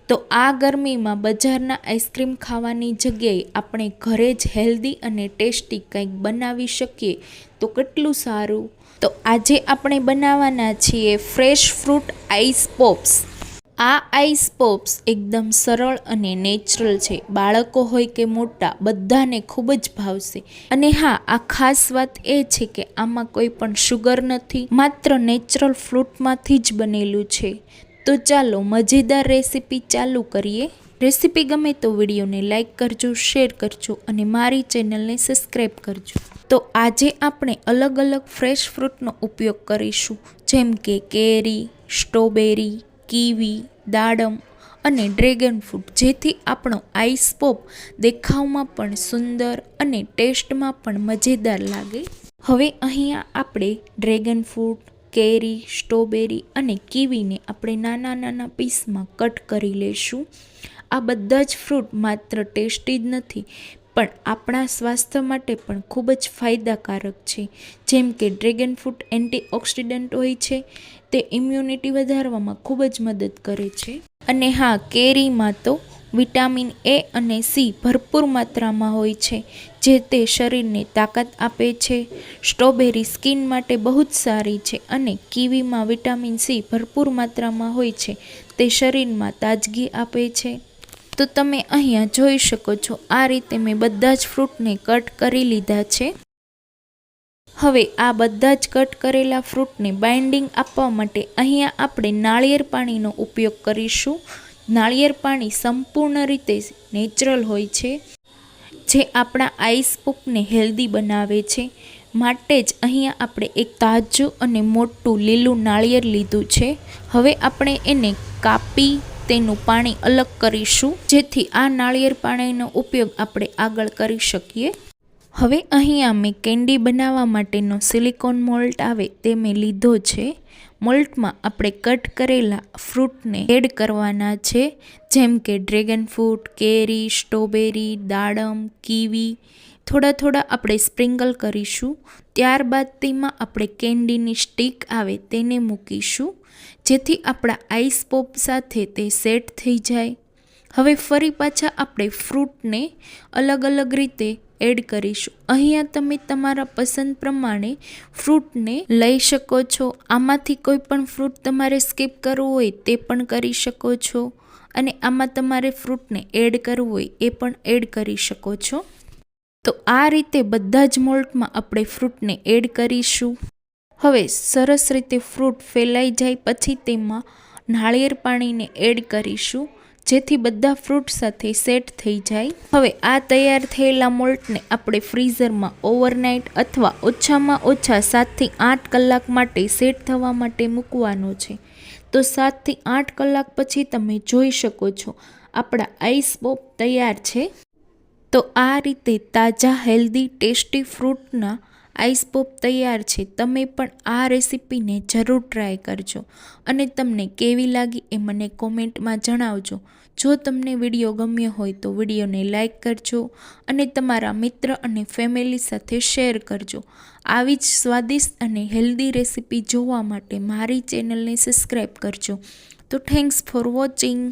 તો આ ગરમીમાં બજારના આઈસ્ક્રીમ ખાવાની જગ્યાએ આપણે ઘરે જ હેલ્ધી અને ટેસ્ટી કંઈક બનાવી શકીએ તો કેટલું સારું. તો આજે આપણે બનાવવાના છીએ ફ્રેશ ફ્રૂટ આઈસ પોપ્સ. આ આઈસ પોપ્સ એકદમ સરળ અને નેચરલ છે. બાળકો હોય કે મોટા બધાને ખૂબ જ ભાવશે. અને હા, આ ખાસ વાત એ છે કે આમાં કોઈ પણ શુગર નથી, માત્ર નેચરલ ફ્રૂટમાંથી જ બનેલું છે. તો ચાલો મજેદાર રેસીપી ચાલુ કરીએ. રેસીપી ગમે તો વિડીયોને લાઇક કરજો, શેર કરજો અને મારી ચેનલને સબસ્ક્રાઈબ કરજો. તો આજે આપણે અલગ અલગ ફ્રેશ ફ્રૂટનો ઉપયોગ કરીશું, જેમ કે કેરી, સ્ટ્રોબેરી, કીવી, દાડમ અને ડ્રેગન ફ્રૂટ, જેથી આપણો આઈસ પોપ દેખાવમાં પણ સુંદર અને ટેસ્ટમાં પણ મજેદાર લાગે. હવે અહીંયા આપણે ડ્રેગન ફ્રૂટ, કેરી, સ્ટ્રોબેરી અને કીવીને આપણે નાના નાના પીસમાં કટ કરી લઈશું. આ બધા જ ફ્રૂટ માત્ર ટેસ્ટી જ નથી પણ આપણા સ્વાસ્થ્ય માટે પણ ખૂબ જ ફાયદાકારક છે. જેમ કે ડ્રેગન ફ્રૂટ એન્ટીઓક્સિડન્ટ હોય છે, તે ઇમ્યુનિટી વધારવામાં ખૂબ જ મદદ કરે છે. અને હા, કેરીમાં તો વિટામિન એ અને સી ભરપૂર માત્રામાં હોય છે, જે તે શરીરને તાકાત આપે છે. સ્ટ્રોબેરી સ્કિન માટે બહુ જ સારી છે અને કીવીમાં વિટામિન સી ભરપૂર માત્રામાં હોય છે, તે શરીરમાં તાજગી આપે છે. તો તમે અહીંયા જોઈ શકો છો, આ રીતે મેં બધા જ ફ્રૂટને કટ કરી લીધા છે. હવે આ બધા જ કટ કરેલા ફ્રૂટને બાઇન્ડિંગ આપવા માટે અહીંયા આપણે નાળિયેર પાણીનો ઉપયોગ કરીશું. નાળિયેર પાણી સંપૂર્ણ રીતે નેચરલ હોય છે, જે આપણા આઈસ પોપને હેલ્ધી બનાવે છે. માટે જ અહીંયા આપણે એક તાજું અને મોટું લીલું નાળિયેર લીધું છે. હવે આપણે એને કાપી તેનું પાણી અલગ કરીશું, જેથી આ નાળિયેર પાણીનો ઉપયોગ આપણે આગળ કરી શકીએ. હવે અહીંયા મેં કેન્ડી બનાવવા માટેનો સિલિકોન મોલ્ડ આવે તે મેં લીધો છે. મોલ્ડમાં આપણે કટ કરેલા ફ્રૂટને એડ કરવાના છે, જેમ કે ડ્રેગન ફ્રૂટ, કેરી, સ્ટ્રોબેરી, દાડમ, કીવી. થોડા થોડા આપણે સ્પ્રિંકલ કરીશું. ત્યારબાદ તેમાં આપણે કેન્ડીની સ્ટીક આવે તેને મૂકીશું, જેથી આપણા આઈસ પોપ સાથે તે સેટ થઈ જાય. હવે ફરી પાછા આપણે ફ્રૂટને અલગ અલગ રીતે એડ કરીશું. અહીંયા તમે તમારા પસંદ પ્રમાણે ફ્રૂટને લઈ શકો છો. આમાંથી કોઈ પણ ફ્રૂટ તમારે સ્કીપ કરવું હોય તે પણ કરી શકો છો, અને આમાં તમારે ફ્રૂટને એડ કરવું હોય એ પણ એડ કરી શકો છો. તો આ રીતે બધા જ મોલ્ડમાં આપણે ફ્રૂટને એડ કરીશું. હવે સરસ રીતે ફ્રૂટ ફેલાઈ જાય પછી તેમાં નાળિયેર પાણીને એડ કરીશું, જેથી બધા ફ્રૂટ સાથે સેટ થઈ જાય. હવે આ તૈયાર થયેલા મોલ્ડને આપણે ફ્રીઝરમાં ઓવરનાઇટ અથવા ઓછામાં ઓછા 7 થી 8 કલાક માટે સેટ થવા માટે મૂકવાનો છે. તો 7 થી 8 કલાક પછી તમે જોઈ શકો છો, આપણા આઈસ પોપ તૈયાર છે. તો આ રીતે તાજા હેલ્ધી ટેસ્ટી ફ્રૂટના આઈસ પોપ તૈયાર છે. તમે પણ આ રેસીપીને જરૂર ટ્રાય કરજો અને તમને કેવી લાગી એ મને કોમેન્ટમાં જણાવજો. જો તમને વિડીયો ગમ્યો હોય તો વિડીયોને લાઇક કરજો અને તમારા મિત્ર અને ફેમિલી સાથે શેર કરજો. આવી જ સ્વાદિષ્ટ અને હેલ્ધી રેસીપી જોવા માટે મારી ચેનલને સબસ્ક્રાઈબ કરજો. તો થેન્ક્સ ફોર વોચિંગ.